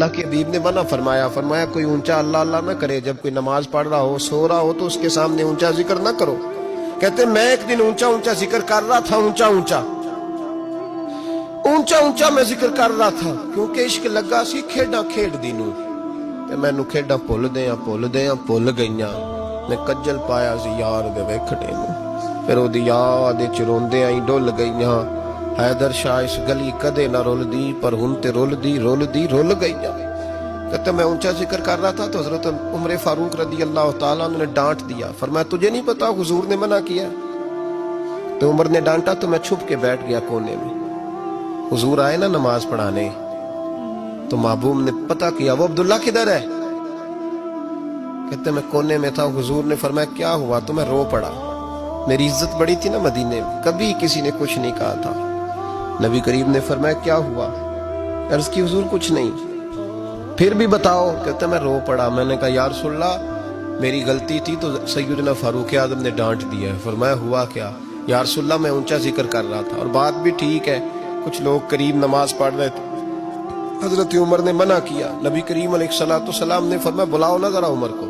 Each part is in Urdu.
اللہ کے حبیب نے منع فرمایا، فرمایا کوئی اونچا اللہ اللہ نہ کرے، جب کوئی نماز پڑھ رہا ہو سو رہا ہو تو اس کے سامنے اونچا ذکر نہ کرو۔ کہتے میں ایک دن اونچا اونچا ذکر کر رہا تھا، اونچا اونچا میں ذکر کر رہا تھا، کیونکہ عشق لگا سی کھیڈاں کھیڈ دی نوں تے مینوں کھیڈاں بھل گئیاں، میں کجل پایا سی یار دے ویکھنے نوں، پھر او دی یاد وچ روندیاں ہی ڈل گئیاں، حیدر شاہ اس گلی کدے نہ رول دی، پر ہن تے رول گئیاں۔ کہتے میں اونچا ذکر کر رہا تھا تو حضرت عمر فاروق رضی اللہ تعالیٰ عنہ نے ڈانٹ دیا، فرمایا تجھے نہیں پتا حضور نے منع کیا؟ تو عمر نے ڈانٹا تو میں چھپ کے بیٹھ گیا کونے میں۔ حضور آئے نا نماز پڑھانے تو محبوب نے پتہ کیا وہ عبداللہ کدھر ہے؟ کہتے میں کونے میں تھا، حضور نے فرمایا کیا ہوا؟ تو میں رو پڑا، میری عزت بڑی تھی نا مدینے میں، کبھی کسی نے کچھ نہیں کہا تھا۔ نبی کریم نے فرمایا کیا ہوا؟ عرض کی حضور کچھ نہیں۔ پھر بھی بتاؤ؟ کہتے میں رو پڑا، میں نے کہا یا رسول اللہ میری غلطی تھی تو سیدنا فاروق اعظم نے ڈانٹ دیا ہے۔ فرمایا ہوا کیا؟ یا رسول اللہ میں اونچا ذکر کر رہا تھا، اور بات بھی ٹھیک ہے، کچھ لوگ قریب نماز پڑھ رہے تھے، حضرت عمر نے منع کیا، نبی کریم علیہ السلام نے فرمایا بلاؤ نہ ذرا عمر کو،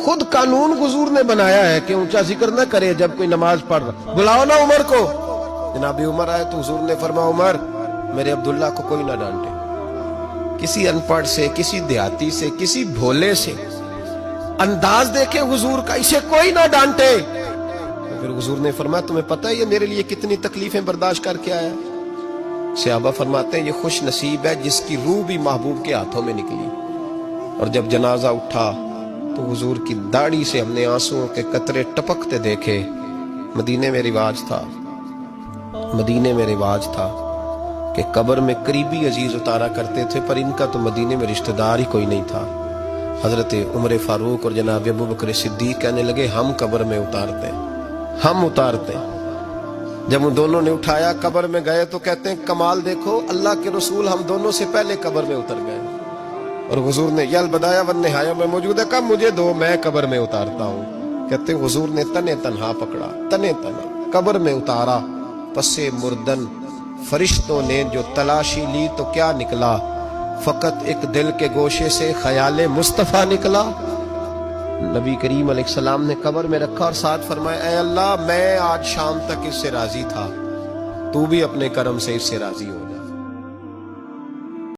خود قانون حضور نے بنایا ہے کہ اونچا ذکر نہ کرے جب کوئی نماز پڑھ رہا، بلاؤ نہ عمر کو۔ جناب عمر آئے تو حضور نے فرمایا عمر میرے عبداللہ کو کوئی نہ ڈانٹے، کسی ان پڑھ سے، کسی دیہاتی سے، کسی بھولے سے انداز دیکھے حضور کا، اسے کوئی نہ ڈانٹے۔ پھر حضور نے فرمایا تمہیں پتہ ہے یہ میرے لیے کتنی تکلیفیں برداشت کر کے آیا؟ صحابہ فرماتے ہیں یہ خوش نصیب ہے جس کی روح بھی محبوب کے ہاتھوں میں نکلی۔ اور جب جنازہ اٹھا تو حضور کی داڑھی سے ہم نے آنسوؤں کے قطرے ٹپکتے دیکھے۔ مدینے میں رواج تھا کہ قبر میں قریبی عزیز اتارا کرتے تھے، پر ان کا تو مدینے میں رشتہ دار ہی کوئی نہیں تھا۔ حضرت عمر فاروق اور جناب ابو بکر صدیق کہنے لگے ہم قبر میں اتارتے ہیں۔ جب ان دونوں نے اٹھایا قبر میں گئے تو کہتے ہیں کمال دیکھو اللہ کے رسول ہم دونوں سے پہلے قبر میں اتر گئے، اور حضور نے یل بدایا ون نہایا میں موجود ہے، کب مجھے دو میں قبر میں اتارتا ہوں۔ کہتے ہیں حضور نے تنے تنہا پکڑا، تنے تنہا قبر میں اتارا، پسے مردن فرشتوں نے جو تلاشی لی تو کیا نکلا؟ فقط ایک دل کے گوشے سے خیال مصطفیٰ نکلا۔ نبی کریم علیہ السلام نے قبر میں رکھا اور ساتھ فرمایا اے اللہ میں آج شام تک اس سے راضی تھا، تو بھی اپنے کرم سے اس سے راضی ہو جا۔